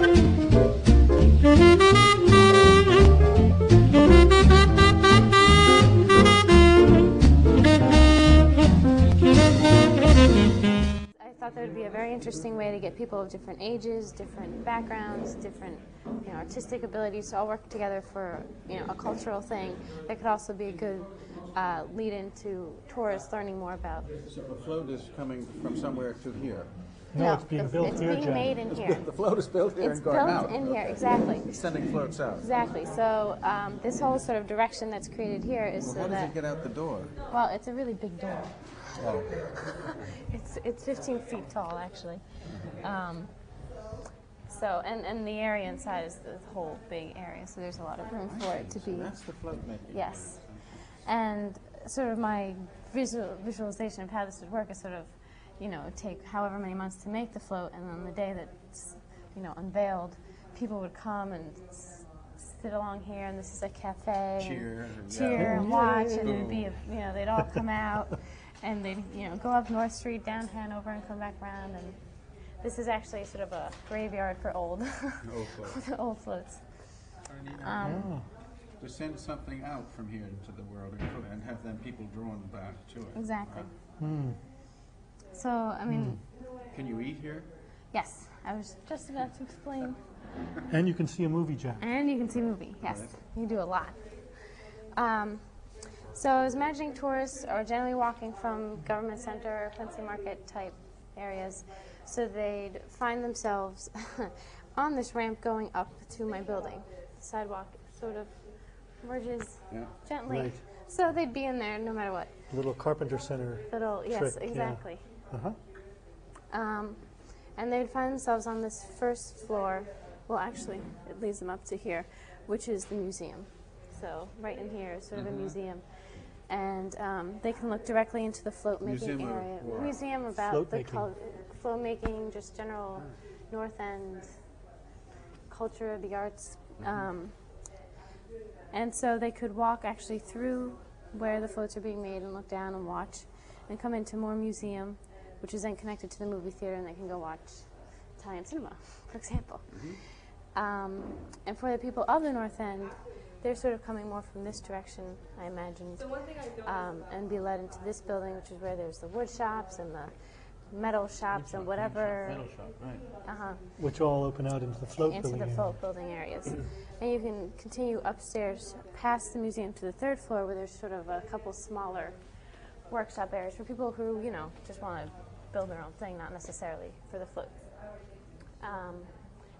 I thought there would be a very interesting way to get people of different ages, different backgrounds, different artistic abilities to all work together for a cultural thing that could also be a good lead into tourists learning more about. So the float is coming from somewhere to here? No, it's being built here, It's being made in here. The float is built here and going out? It's built in here, exactly. It's sending floats out? Exactly. So this whole sort of direction that's created here is Well, so how that... does it get out the door? Well, it's a really big door. Oh. It's 15 feet tall, actually. So, and the area inside is the whole big area, so there's a lot of room for it to be. So that's the float making. Yes. And sort of my visualization of how this would work is sort of, take however many months to make the float, and on the day that it's, unveiled, people would come and sit along here, and this is a cafe. Cheer and watch, and it'd be, they'd all come out, and they'd, go up North Street, down Hanover, and come back around, and this is actually sort of a graveyard for old old floats. To send something out from here into the world and have then people drawn back to it. Exactly. Right? So, I mean... Can you eat here? Yes, I was just about to explain. And you can see a movie, Jack. And you can see a movie, yes. Right. You do a lot. So I was imagining tourists are generally walking from Government Center or Quincy Market type areas, so they'd find themselves on this ramp going up to my building. The sidewalk sort of merges gently, right. So they'd be in there no matter what. Little Carpenter Center. Yes, exactly. Yeah. And they'd find themselves on this first floor. Well, actually, it leads them up to here, which is the museum. So right in here is sort of a museum. And they can look directly into the float-making area. Museum about the float-making, just general North End culture, the arts. And so they could walk actually through where the floats are being made and look down and watch, and come into more museum, which is then connected to the movie theater, and they can go watch Italian cinema, for example. And for the people of the North End, they're sort of coming more from this direction, I imagined, and be led into this building, which is where there's the wood shops and the metal shops and whatever. Metal shop, right. Which all open out into the float building. Into the float building areas. And you can continue upstairs past the museum to the third floor, where there's sort of a couple smaller workshop areas for people who, just want to build their own thing, not necessarily for the float.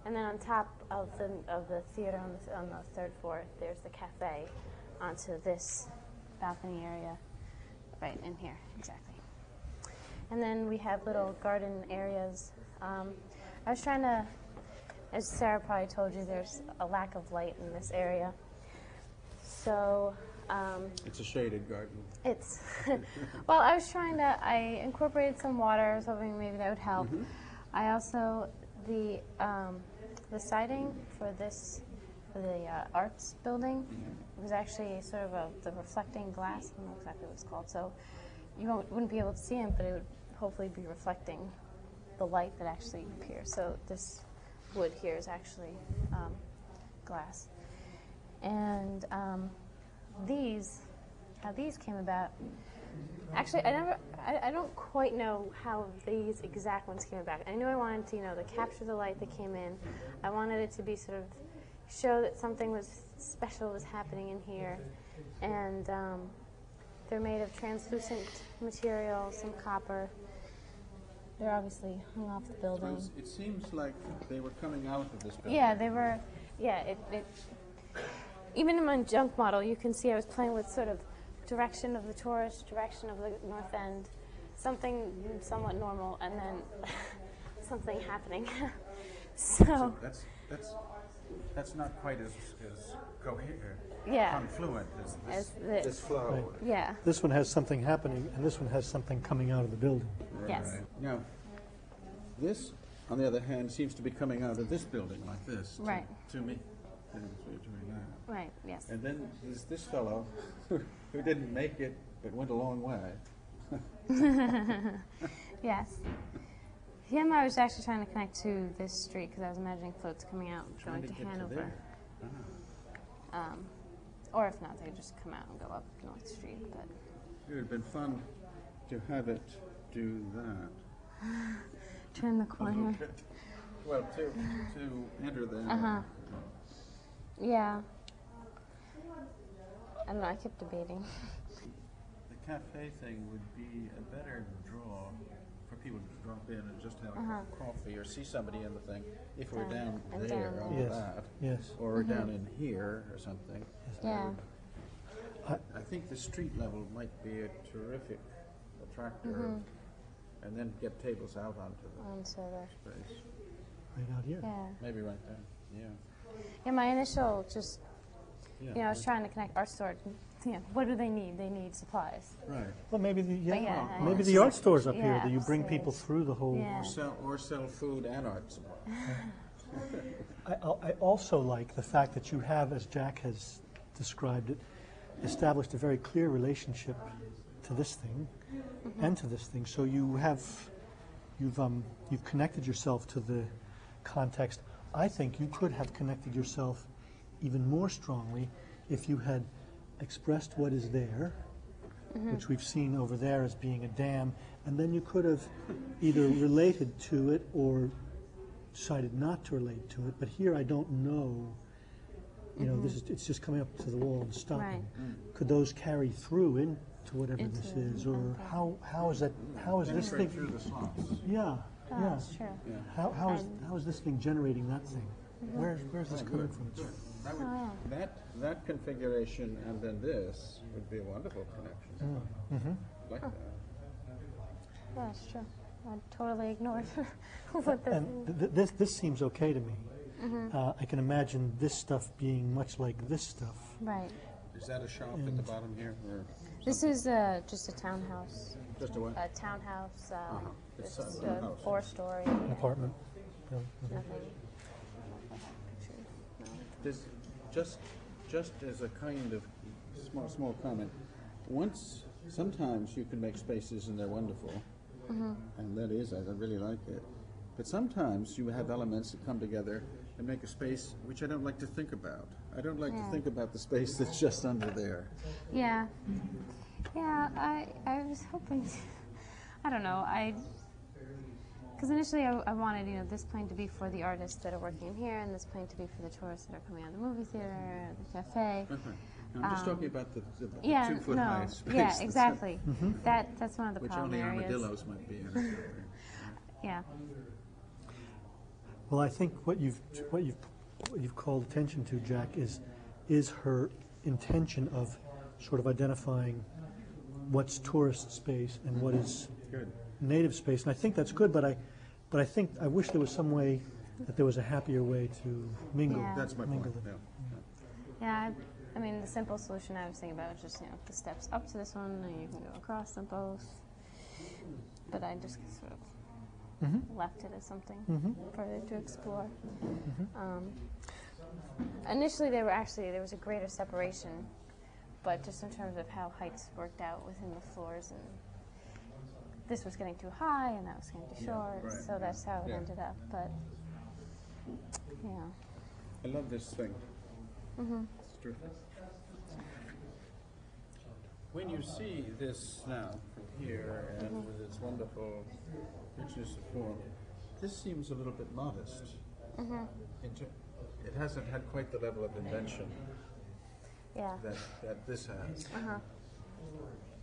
And then on top of the theater on the third floor, there's the cafe onto this balcony area right in here, exactly. And then we have little garden areas. I was trying to, as Sarah probably told you, there's a lack of light in this area. So it's a shaded garden. It's well, I incorporated some water. I was hoping maybe that would help. I also the siding for the arts building was actually sort of the reflecting glass. I don't know exactly what it's called. So you wouldn't be able to see it, but it would hopefully be reflecting the light that actually appears. So this wood here is actually glass. And how these came about. Actually, I don't quite know how these exact ones came about. I knew I wanted to, to capture the light that came in. I wanted it to be sort of show that something was special was happening in here. And they're made of translucent material, some copper. They're obviously hung off the building. It seems like they were coming out of this building. Yeah, they were. Yeah, even in my junk model, you can see I was playing with sort of direction of the tourist, direction of the North End, something somewhat normal, and then something happening. So that's not quite as coherent, confluent as this flow. Right. Yeah. This one has something happening, and this one has something coming out of the building. Right. Yes. Now, this, on the other hand, seems to be coming out of this building like this. Right. To me. So you're doing that. Right, yes. And then there's this fellow who didn't make it, but went a long way. Yes. Him, I was actually trying to connect to this street because I was imagining floats coming out and Trying going to to get to Hanover. there. Or if not, they could just come out and go up North Street. But It would have been fun to have it do that. turn the A little corner. bit. Well, to enter there. Yeah. I don't know. I kept debating. The cafe thing would be a better draw for people to drop in and just have a cup of coffee or see somebody in the thing if we're down and there down on there. Yes, that. yes. Or we're down in here or something. Yeah. I think the street level might be a terrific attractor, and then get tables out onto the So there. space. Right out here. Yeah. Maybe right there. Yeah. Yeah. My initial just, Yeah. I was trying to connect art store. What do they need? They need supplies. Right. Well, maybe the yeah, maybe yeah. the art stores up here Yeah, that you bring so people through the whole. Yeah. Or sell food and art supplies. I also like the fact that you have, as Jack has described it, established a very clear relationship to this thing and to this thing. So you've connected yourself to the context. I think you could have connected yourself even more strongly if you had expressed what is there, which we've seen over there as being a dam, and then you could have either related to it or decided not to relate to it. But here I don't know. It's just coming up to the wall and stopping. Right. Could those carry through into whatever this Into- is, or okay. how is that? How is this Penetrate thing? through the slots. Yeah, Oh, yeah. that's true. Yeah. How is this thing generating that thing? Where's this coming Good, from? good. That configuration and then this would be a wonderful connection. Like that. Yeah, that's true. I totally ignored what the And this seems okay to me. I can imagine this stuff being much like this stuff. right. Is that a shop at the bottom here, or This is just a townhouse. just a what? A townhouse. It's It's a just townhouse. a 4-story. An apartment. Yeah. Nothing. This just as a kind of small comment. Sometimes you can make spaces and they're wonderful, and that is, I really like it. But sometimes you have elements that come together and make a space which I don't like to think about. I don't like to think about the space that's just under there. Yeah. Yeah, I was hoping, I don't know, because initially I wanted, this plane to be for the artists that are working in here, and this plane to be for the tourists that are coming out of the movie theater, the cafe. I'm just talking about the Yeah, 2 foot no, high space. yeah, that's exactly. That's one of the which problem only areas. armadillos might be in. Or something. Yeah. Well, I think what you've called attention to, Jack, is her intention of sort of identifying what's tourist space and what is Good. native space, and I think that's good. But I think I wish there was some way that there was a happier way to mingle. Yeah. That's my point. Mingle them. Yeah, I mean, the simple solution I was thinking about was just, the steps up to this one, and you can go across them both. But I just sort of left it as something further to explore. Initially, there was a greater separation, but just in terms of how heights worked out within the floors, and this was getting too high, and that was getting too short, right, so that's how it yeah. ended up. But yeah. I love this thing. It's terrific. When you see this now from here and with its wonderful richness of form, this seems a little bit modest. It hasn't had quite the level of invention Yeah. that this has.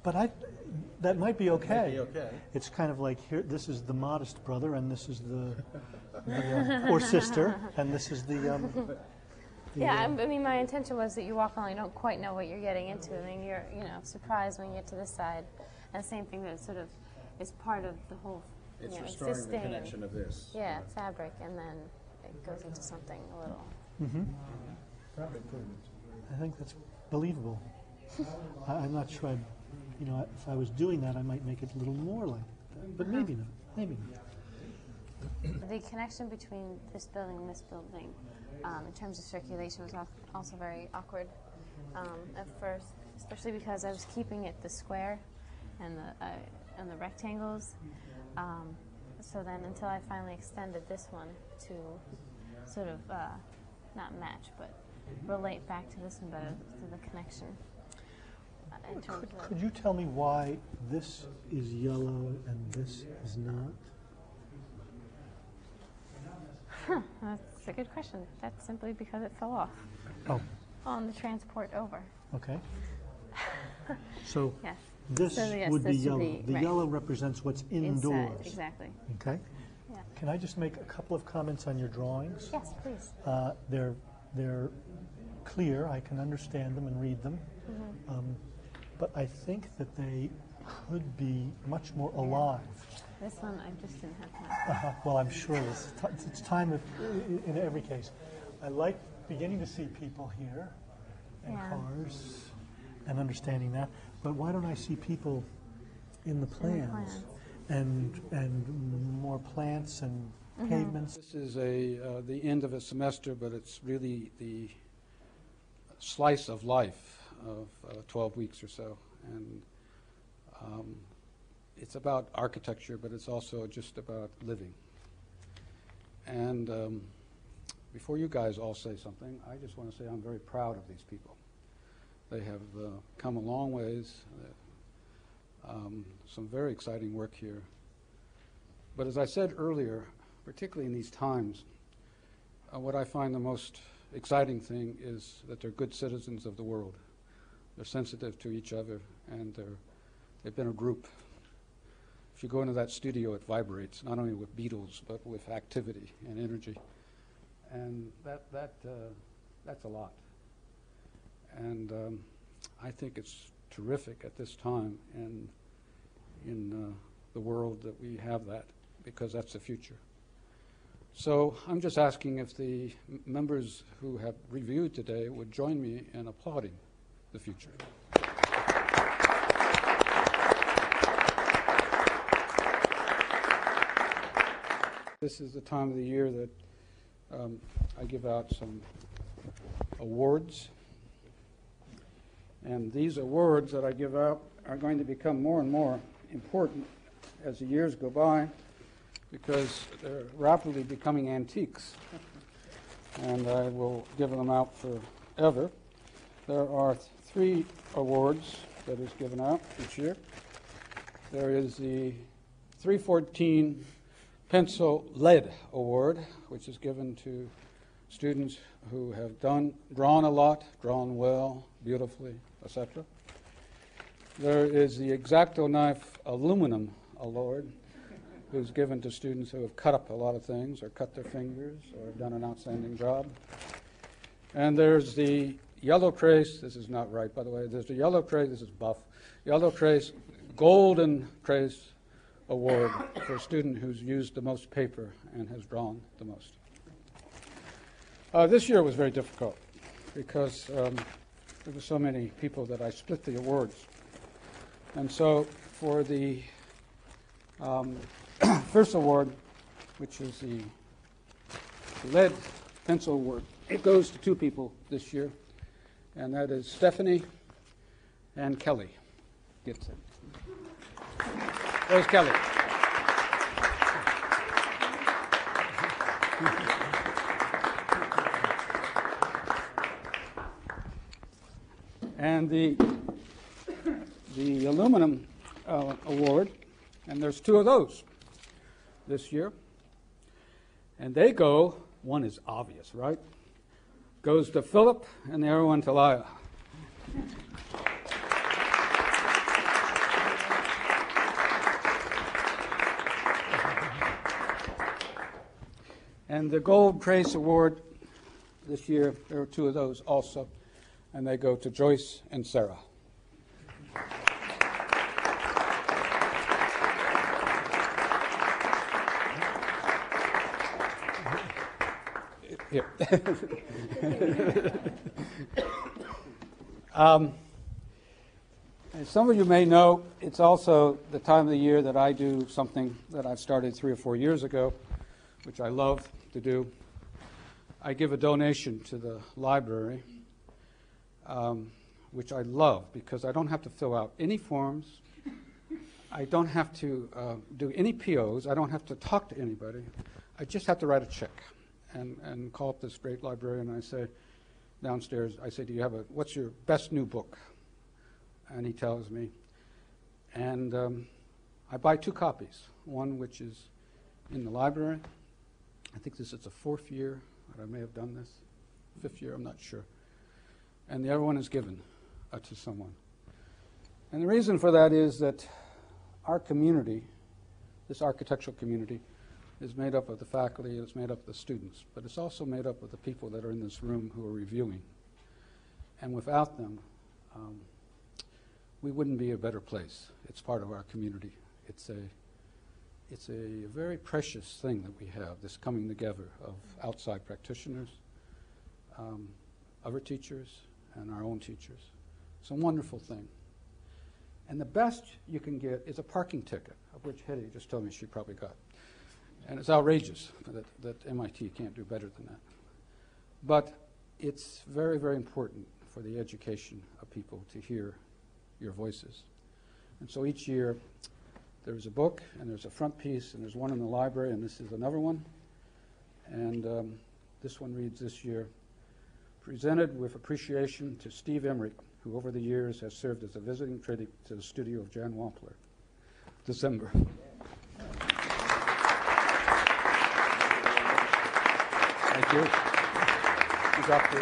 But that might be okay. Might be okay. It's kind of like here. This is the modest brother, and this is the poor sister, and this is the. Yeah, I mean, my intention was that you walk along, you don't quite know what you're getting into, and then you're, surprised when you get to this side. And the same thing that sort of is part of the whole, It's restoring the existing, connection of this. fabric, and then it goes into something a little. Probably prudent. I think that's believable. I'm not sure. If I was doing that, I might make it a little more like that, but maybe not. Maybe not. The connection between this building and this building, in terms of circulation, was also very awkward at first, especially because I was keeping it the square and the rectangles. so then until I finally extended this one to sort of not match, but relate back to this one better, to the connection. In terms of Could you tell me why this is yellow and this is not? That's a good question. That's simply because it fell off Oh, on the transport over. okay. So Yes. this So yes, would be this would yellow. be- The right. yellow represents what's indoors. Inside, exactly. Okay. Yeah. Can I just make a couple of comments on your drawings? Yes, please. They're clear. I can understand them and read them. But I think that they could be much more alive. This one I just didn't have time. Well, I'm sure it's time in every case. I like beginning to see people here and Yeah. cars and understanding that. But why don't I see people in the plans plans. and more plants and pavements? This is the end of a semester, but it's really the slice of life of 12 weeks or so. And it's about architecture, but it's also just about living. And before you guys all say something, I just want to say I'm very proud of these people. They have come a long ways. Some very exciting work here. But as I said earlier, particularly in these times, what I find the most exciting thing is that they're good citizens of the world. They're sensitive to each other, and they've been a group. If you go into that studio, it vibrates, not only with beetles, but with activity and energy. And that's a lot. And I think it's terrific at this time in the world that we have that, because that's the future. So I'm just asking if the members who have reviewed today would join me in applauding the future. This is the time of the year that I give out some awards. And these awards that I give out are going to become more and more important as the years go by, because they're rapidly becoming antiques. And I will give them out forever. There are 3 awards that is given out each year. There is the 314 Pencil Lead Award, which is given to students who have drawn a lot, drawn well, beautifully, etc. There is the X-Acto Knife Aluminum Award, who's given to students who have cut up a lot of things, or cut their fingers, or done an outstanding job. And there's the Yellow Trace, this is not right, by the way, there's the Yellow Trace, this is buff, Yellow Trace Golden Trace Award for a student who's used the most paper and has drawn the most. This year was very difficult because there were so many people that I split the awards. And so for the first award, which is the Lead Pencil Award, it goes to 2 people this year, and that is Stephanie and Kelly Gibson. There's Kelly. And the aluminum award, and there's 2 of those this year, and they go, one is obvious, right? Goes to Philip and the other one to Lila. And the Gold Trace Award this year, there are 2 of those also, and they go to Joyce and Sarah. Here. As some of you may know, it's also the time of the year that I do something that I've started 3 or 4 years ago, which I love to do. I give a donation to the library, which I love because I don't have to fill out any forms. I don't have to do any POs. I don't have to talk to anybody. I just have to write a check and call up this great librarian. And I say, downstairs, I say, what's your best new book? And he tells me. And I buy 2 copies, one which is in the library. I think this is the 4th year that I may have done this, 5th year, I'm not sure. And the other one is given to someone. And the reason for that is that our community, this architectural community, is made up of the faculty, it's made up of the students, but it's also made up of the people that are in this room who are reviewing. And without them, we wouldn't be a better place. It's part of our community. It's a very precious thing that we have, this coming together of outside practitioners, other teachers, and our own teachers. It's a wonderful thing. And the best you can get is a parking ticket, of which Hetty just told me she probably got. And it's outrageous that MIT can't do better than that. But it's very, very important for the education of people to hear your voices. And so each year there's a book, and there's a front piece, and there's one in the library, and this is another one. And this one reads this year, presented with appreciation to Steve Emmerich, who over the years has served as a visiting critic to the studio of Jan Wampler. December. Thank you. You dropped it.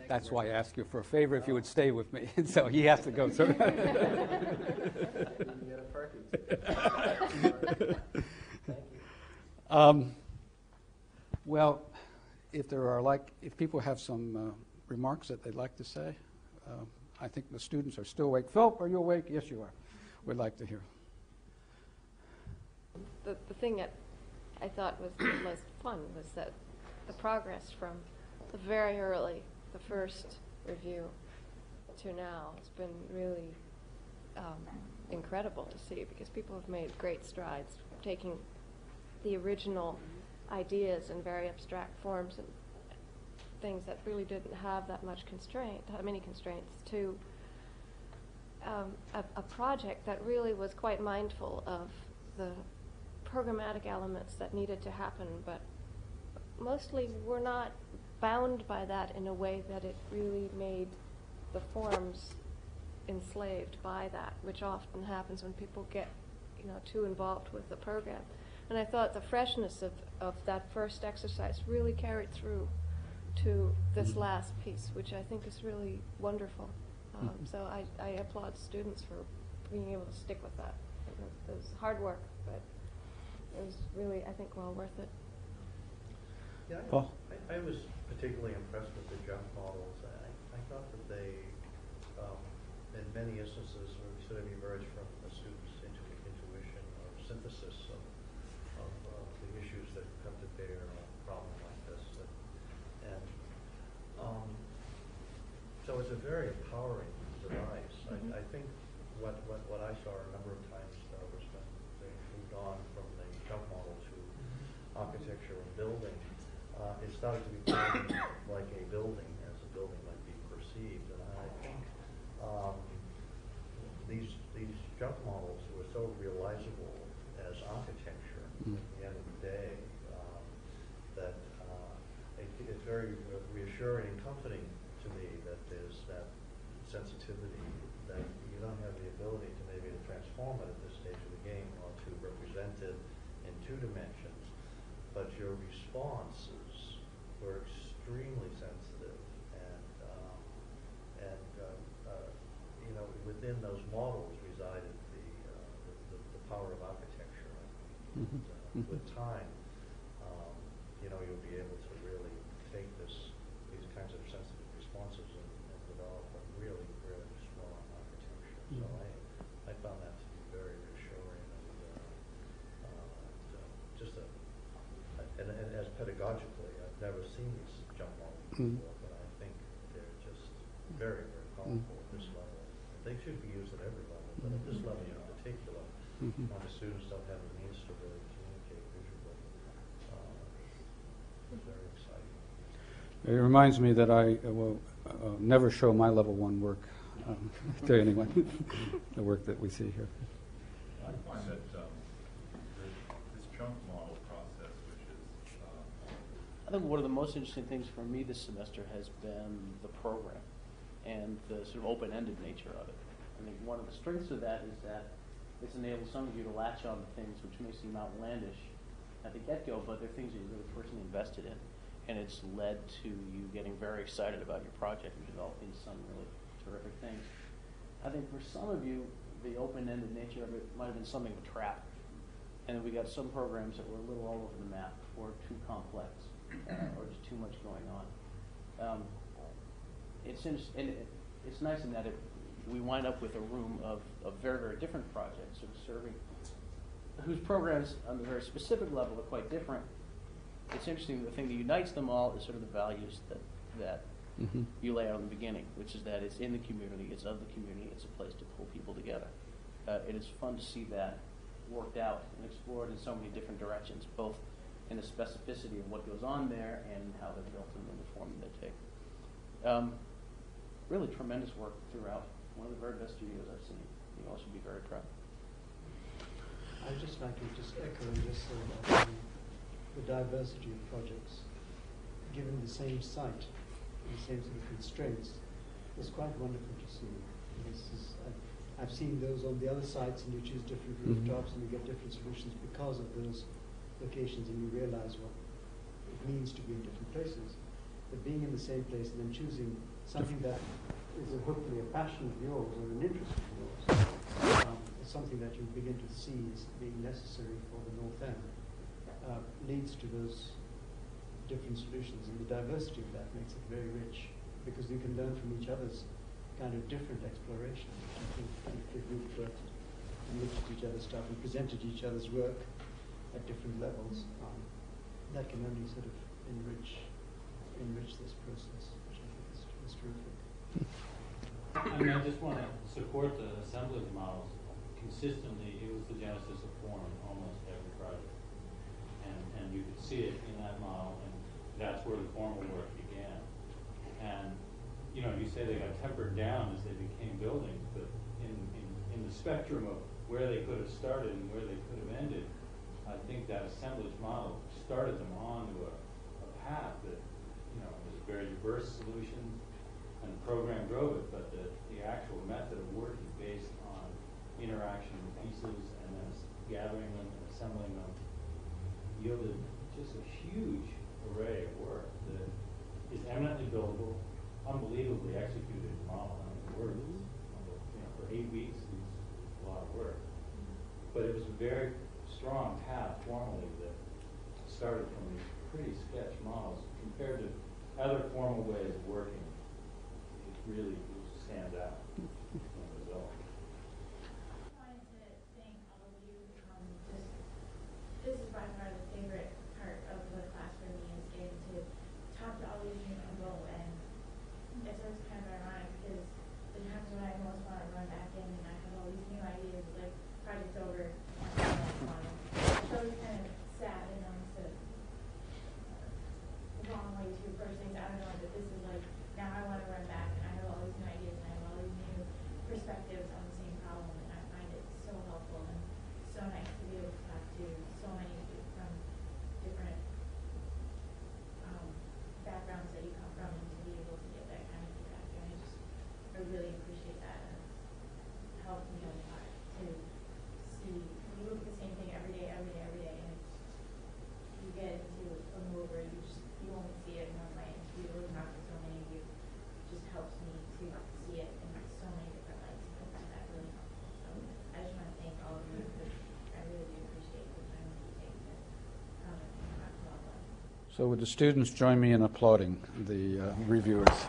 That's why I asked you for a favor if you would stay with me. So he has to go. So. Well, if people have some remarks that they'd like to say, I think the students are still awake. Philip, are you awake? Yes, you are. We'd like to hear. The thing that I thought was the most fun was that the progress from the very early, the first review, to now has been really incredible to see, because people have made great strides, taking the original ideas in very abstract forms and things that really didn't have that many constraints, to a project that really was quite mindful of the programmatic elements that needed to happen, but mostly we're not bound by that in a way that it really made the forms enslaved by that, which often happens when people get too involved with the program. And I thought the freshness of that first exercise really carried through to this last piece, which I think is really wonderful. So I applaud students for being able to stick with that. It was hard work, but it was really, I think, well worth it. Yeah, I was particularly impressed with the jump models. I thought that they, in many instances, sort of emerged from the students' intuition or synthesis of the issues that come to bear on a problem like this. And so it's a very empowering device. I think what I saw a number of times was when they moved on from the jump model to architecture and building, it started to become like a building, as a building might be perceived. And I think these jump models were so realizable as architecture at the end of the day that it's very reassuring and comforting to me that there's that sensitivity, that you don't have the ability to maybe transform it at this stage of the game or to represent it in 2 dimensions, but your responses were extremely sensitive, and within those models resided the power of architecture. And with time, you'll be able to really take these kinds of sensitive responses and develop a really, really strong architecture. So I found that to be very reassuring, and as pedagogically, I've never seen these jump models before, but I think they're just very, very powerful at this level. They should be used at every level, but at this level in particular, when the students don't have the means to really communicate visually, it's very exciting. It reminds me that I will never show my level 1 work to anyone, the work that we see here. I find that this chunk model process, which is I think one of the most interesting things for me this semester has been the program and the sort of open-ended nature of it. I think one of the strengths of that is that it's enabled some of you to latch on to things which may seem outlandish at the get-go, but they're things that you're really personally invested in. And it's led to you getting very excited about your project and developing some really terrific things. I think for some of you, the open-ended nature of it might have been something of a trap. And then we got some programs that were a little all over the map or too complex or just too much going on. It's nice in that we wind up with a room of very, very different projects sort of serving, whose programs on the very specific level are quite different. It's interesting, the thing that unites them all is sort of the values that you lay out in the beginning, which is that it's in the community, it's of the community, it's a place to pull people together. It is fun to see that worked out and explored in so many different directions, both in the specificity of what goes on there and how they're built and in the form that they take. Really tremendous work throughout. One of the very best studios I've seen. You all should be very proud. I'd just like to echo the diversity of projects, given the same site, the same sort of constraints, was quite wonderful to see. I've seen those on the other sites, and you choose different rooftops, and you get different solutions because of those locations, and you realize what it means to be in different places. But being in the same place and then choosing something that is hopefully a passion of yours or an interest of yours, is something that you begin to see as being necessary for the North End. Leads to those different solutions, and the diversity of that makes it very rich because you can learn from each other's kind of different explorations. I think if we've worked and looked at each other's stuff and presented each other's work at different levels, that can only sort of enrich this process, which I think is terrific. I mean, I just want to support the assemblage models. Consistently, it was the genesis of form in almost every project. And you could see it in that model, and that's where the formal work began. And, you know, you say they got tempered down as they became buildings, but in the spectrum of where they could have started and where they could have ended, I think that assemblage model started them onto a path that, you know, was very diverse solutions, and the program drove it, but the actual method of working based on interaction with pieces and then gathering them and assembling them yielded just a huge array of work that is eminently buildable, unbelievably executed model. I mean, the work is, you know, for 8 weeks is a lot of work. But it was a very strong path formally that started from these pretty sketch models compared to other formal ways of working. It really stands out in the result. This is by far the favorite part of the class for me, is getting to talk to all these new people, and it's always kind of ironic because the times when I most want to run back in and I have all these new ideas, like project's over, it's always kind of sad, and almost a wrong way to approach things. I don't know, but this is like, now I want to run back and I have all these new ideas and I have all these new perspectives on the same problem, and I find it so helpful and so nice to be able to talk to so many of you from different backgrounds that you come from, and to be able to get that kind of feedback. And I really appreciate that, and it's helped me a lot to see, you look at the same thing every day, and you get into a mode where you only see it in one way, and to be able to talk to so many of you just helps me to see it in so many different lights, and I find that really helpful. So I just want to thank all of you, because I really do appreciate the time that you take to come and talk to all of us. So would the students join me in applauding the reviewers?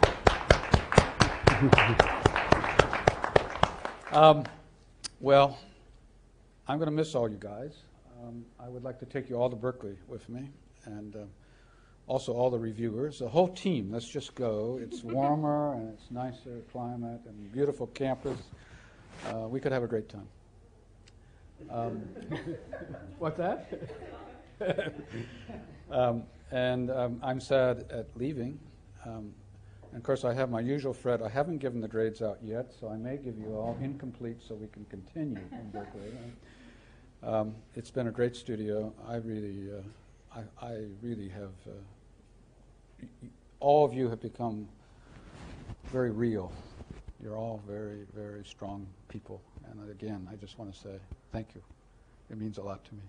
Well, I'm going to miss all you guys. I would like to take you all to Berkeley with me, and also all the reviewers, the whole team. Let's just go. It's warmer, and it's nicer climate, and beautiful campus. We could have a great time. What's that? I'm sad at leaving. And of course, I have my usual fret. I haven't given the grades out yet, so I may give you all incomplete so we can continue in Berkeley. It's been a great studio. I really have. All of you have become very real. You're all very, very strong people. And again, I just want to say thank you. It means a lot to me.